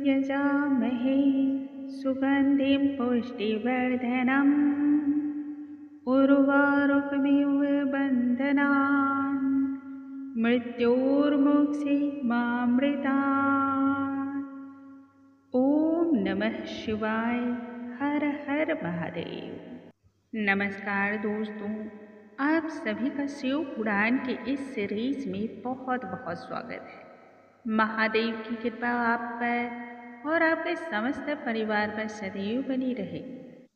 यजामहे सुगन्धिं पुष्टिवर्धनम् उर्वारुकमिव बन्धनान् मृत्योर्मुक्षीमामृतात्। ओम नमः शिवाय। हर हर महादेव। नमस्कार दोस्तों, आप सभी का शिव पुराण के इस सीरीज में बहुत बहुत स्वागत है। महादेव की कृपा आप पर और आपके समस्त परिवार पर सदैव बनी रहे।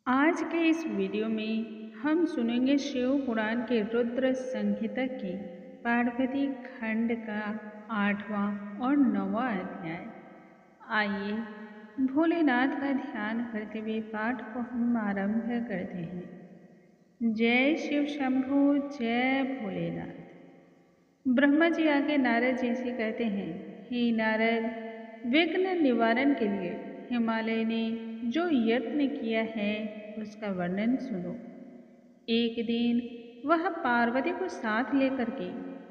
आज के इस वीडियो में हम सुनेंगे शिव पुराण के रुद्र संहिता के पार्वती खंड का 8वां और 9वां अध्याय। आइए भोलेनाथ का ध्यान करते हुए पाठ को हम आरंभ करते हैं। जय शिव शंभो, जय भोलेनाथ। ब्रह्मा जी आगे नारद जी से कहते हैं, हे नारद, विघ्न निवारण के लिए हिमालय ने जो यत्न किया है उसका वर्णन सुनो। एक दिन वह पार्वती को साथ लेकर के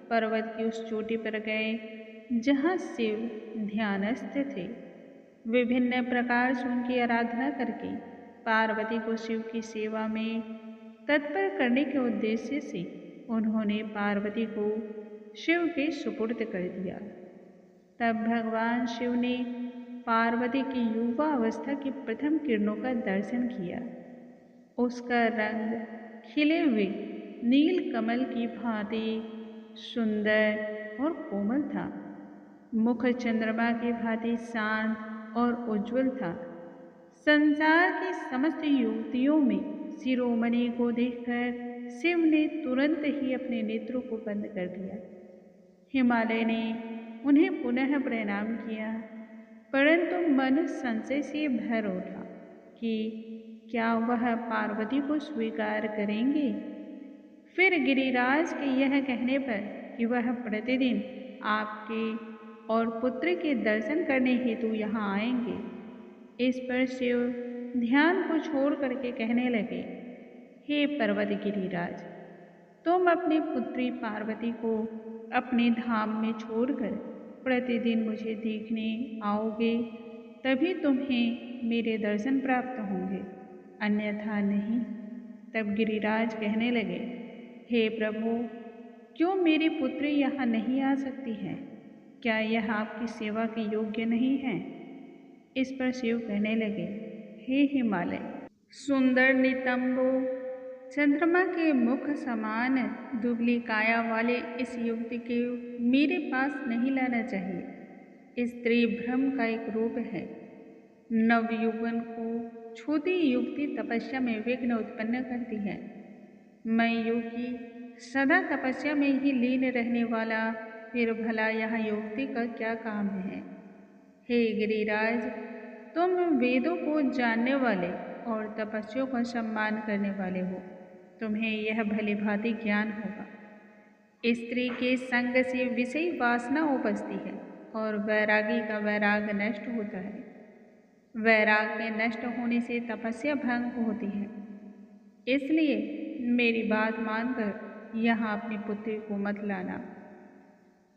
पर्वत की उस चोटी पर गए जहाँ शिव ध्यानस्थ थे। विभिन्न प्रकार से उनकी आराधना करके पार्वती को शिव की सेवा में तत्पर करने के उद्देश्य से उन्होंने पार्वती को शिव के सुपुर्द कर दिया। तब भगवान शिव ने पार्वती की युवा अवस्था की प्रथम किरणों का दर्शन किया। उसका रंग खिले हुए नील कमल की भांति सुंदर और कोमल था। मुख चंद्रमा की भांति शांत और उज्जवल था। संसार की समस्त युवतियों में शिरोमणि को देखकर शिव ने तुरंत ही अपने नेत्रों को बंद कर दिया। हिमालय ने उन्हें पुनः प्रणाम किया, परंतु मन संशय से भर उठा कि क्या वह पार्वती को स्वीकार करेंगे। फिर गिरिराज के यह कहने पर कि वह प्रतिदिन आपके और पुत्र के दर्शन करने हेतु यहाँ आएंगे, इस पर शिव ध्यान को छोड़ करके कहने लगे, हे पर्वत गिरिराज, तुम अपनी पुत्री पार्वती को अपने धाम में छोड़कर प्रतिदिन मुझे देखने आओगे, तभी तुम्हें मेरे दर्शन प्राप्त होंगे, अन्यथा नहीं। तब गिरिराज कहने लगे, हे प्रभु, क्यों मेरी पुत्री यहाँ नहीं आ सकती है? क्या यह आपकी सेवा के योग्य नहीं है? इस पर शिव कहने लगे, हे हिमालय, सुंदर नितंबो, चंद्रमा के मुख समान दुबली काया वाले इस युवती को मेरे पास नहीं लाना चाहिए। स्त्री भ्रम का एक रूप है। नवयुवन को छूती युवती तपस्या में विघ्न उत्पन्न करती है। मैं योगी सदा तपस्या में ही लीन रहने वाला, फिर भला यह युवती का क्या काम है? हे गिरिराज, तुम वेदों को जानने वाले और तपस्वियों का सम्मान करने वाले हो, तुम्हें यह भली भांति ज्ञान होगा। स्त्री के संग से विषय वासना उपजती है और वैरागी का वैराग नष्ट होता है। वैराग के नष्ट होने से तपस्या भंग होती है। इसलिए मेरी बात मानकर यहाँ अपनी पुत्री को मत लाना।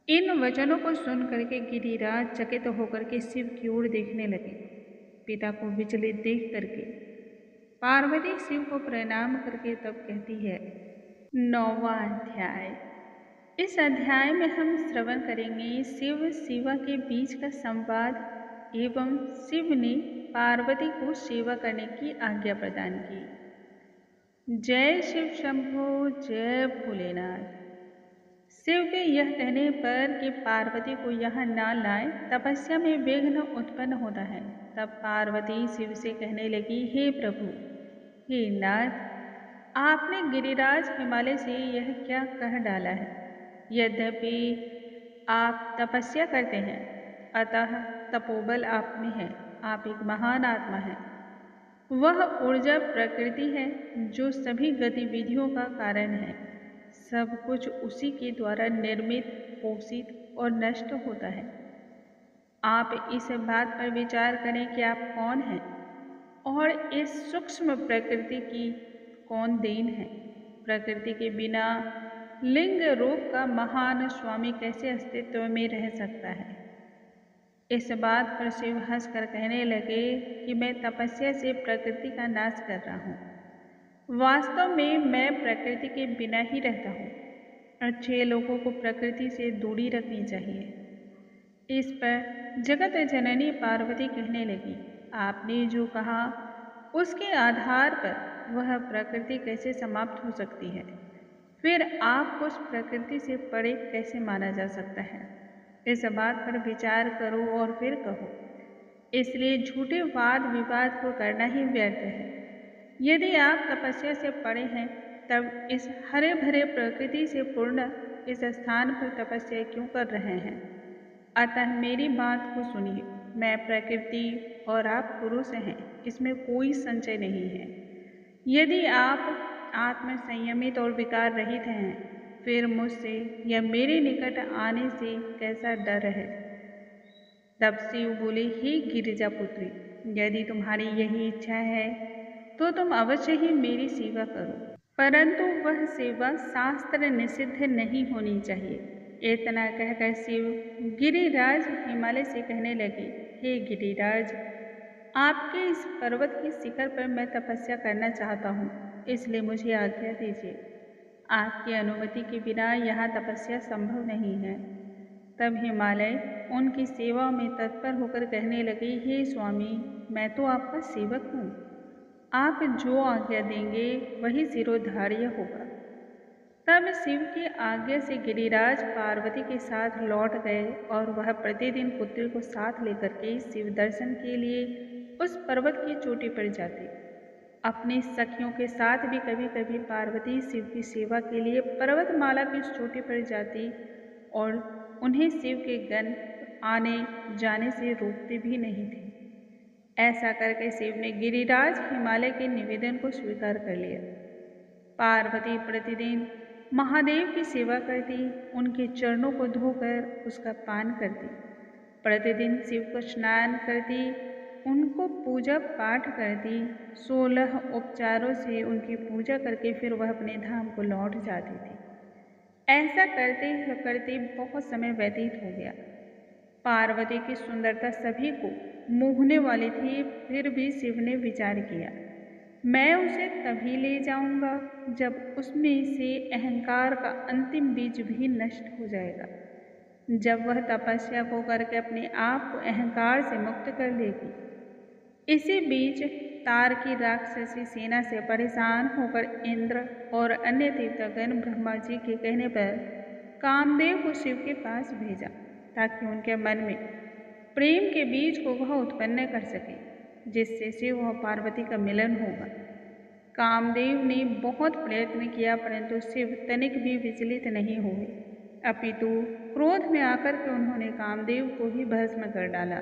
इन वचनों को सुन करके गिरिराज चकित होकर के शिव की ओर देखने लगे। पिता को विचलित देख करके पार्वती शिव को प्रणाम करके तब कहती है। 9वां अध्याय। इस अध्याय में हम श्रवण करेंगे शिव शिवा के बीच का संवाद एवं शिव ने पार्वती को सेवा करने की आज्ञा प्रदान की। जय शिव शंभो, जय भोलेनाथ। शिव के यह कहने पर कि पार्वती को यहाँ ना लाए, तपस्या में विघ्न उत्पन्न होता है। तब पार्वती शिव से कहने लगी, हे प्रभु, हे नाथ, आपने गिरिराज हिमालय से यह क्या कह डाला है? यद्यपि आप तपस्या करते हैं, अतः तपोबल आप में है, आप एक महान आत्मा हैं। वह ऊर्जा प्रकृति है जो सभी गतिविधियों का कारण है। सब कुछ उसी के द्वारा निर्मित, पोषित और नष्ट होता है। आप इस बात पर विचार करें कि आप कौन हैं और इस सूक्ष्म प्रकृति की कौन देन है। प्रकृति के बिना लिंग रूप का महान स्वामी कैसे अस्तित्व में रह सकता है? इस बात पर शिव हंसकर कहने लगे कि मैं तपस्या से प्रकृति का नाश कर रहा हूँ। वास्तव में मैं प्रकृति के बिना ही रहता हूँ। अच्छे लोगों को प्रकृति से दूरी रखनी चाहिए। इस पर जगत जननी पार्वती कहने लगी, आपने जो कहा उसके आधार पर वह प्रकृति कैसे समाप्त हो सकती है? फिर आपको उस प्रकृति से परे कैसे माना जा सकता है? इस बात पर विचार करो और फिर कहो। इसलिए झूठे वाद विवाद को करना ही व्यर्थ है। यदि आप तपस्या से परे हैं तब इस हरे भरे प्रकृति से पूर्ण इस स्थान पर तपस्या क्यों कर रहे हैं? अतः मेरी बात को सुनिए। मैं प्रकृति और आप पुरुष हैं, इसमें कोई संशय नहीं है। यदि आप आत्म संयमित और विकार रहित हैं, फिर मुझसे या मेरे निकट आने से कैसा डर है? तब शिव बोले, हे गिरिजा पुत्री, यदि तुम्हारी यही इच्छा है तो तुम अवश्य ही मेरी सेवा करो, परंतु वह सेवा शास्त्र निषिद्ध नहीं होनी चाहिए। इतना कहकर शिव गिरिराज हिमालय से कहने लगे, हे गिरिराज, आपके इस पर्वत के शिखर पर मैं तपस्या करना चाहता हूँ, इसलिए मुझे आज्ञा दीजिए। आपकी अनुमति के बिना यहाँ तपस्या संभव नहीं है। तब हिमालय उनकी सेवा में तत्पर होकर कहने लगे, हे स्वामी, मैं तो आपका सेवक हूँ। आप जो आज्ञा देंगे वही सिरोधार्य होगा। तब शिव की आज्ञा से गिरिराज पार्वती के साथ लौट गए और वह प्रतिदिन पुत्री को साथ लेकर के शिव दर्शन के लिए उस पर्वत की चोटी पर जाते। अपनी सखियों के साथ भी कभी कभी पार्वती शिव की सेवा के लिए पर्वतमाला की उस चोटी पर जाती और उन्हें शिव के गण आने जाने से रोकते भी नहीं थे। ऐसा करके शिव ने गिरिराज हिमालय के निवेदन को स्वीकार कर लिया। पार्वती प्रतिदिन महादेव की सेवा करती, उनके चरणों को धोकर उसका पान करती, प्रतिदिन शिव को स्नान करती, उनको पूजा पाठ करती, 16 उपचारों से उनकी पूजा करके फिर वह अपने धाम को लौट जाती थी। ऐसा करते करते बहुत समय व्यतीत हो गया। पार्वती की सुंदरता सभी को मोहने वाली थी, फिर भी शिव ने विचार किया, मैं उसे तभी ले जाऊंगा जब उसमें से अहंकार का अंतिम बीज भी नष्ट हो जाएगा, जब वह तपस्या को करके अपने आप को अहंकार से मुक्त कर लेगी। इसी बीच तार की राक्षसी सेना से परेशान होकर इंद्र और अन्य देवतागण ब्रह्मा जी के कहने पर कामदेव को शिव के पास भेजा, ताकि उनके मन में प्रेम के बीज को वह उत्पन्न कर सके, जिससे शिव और पार्वती का मिलन होगा। कामदेव ने बहुत प्रयत्न किया, परंतु शिव तनिक भी विचलित नहीं हुए, अपितु क्रोध में आकर के उन्होंने कामदेव को ही भस्म कर डाला।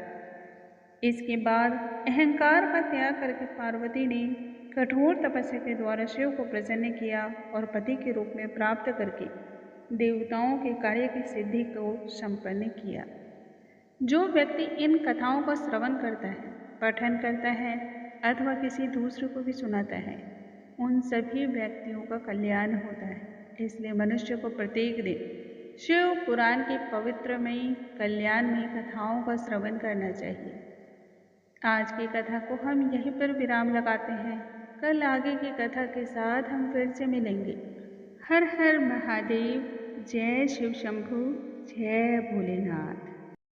इसके बाद अहंकार का त्याग करके पार्वती ने कठोर तपस्या के द्वारा शिव को प्रसन्न किया और पति के रूप में प्राप्त करके देवताओं के कार्य की सिद्धि को संपन्न किया। जो व्यक्ति इन कथाओं का श्रवण करता है, पठन करता है अथवा किसी दूसरे को भी सुनाता है, उन सभी व्यक्तियों का कल्याण होता है। इसलिए मनुष्य को प्रत्येक दिन शिव पुराण की पवित्रमयी कल्याणमयी कथाओं का श्रवण करना चाहिए। आज की कथा को हम यहीं पर विराम लगाते हैं। कल आगे की कथा के साथ हम फिर से मिलेंगे। हर हर महादेव। जय शिव शंभु, जय भोलेनाथ।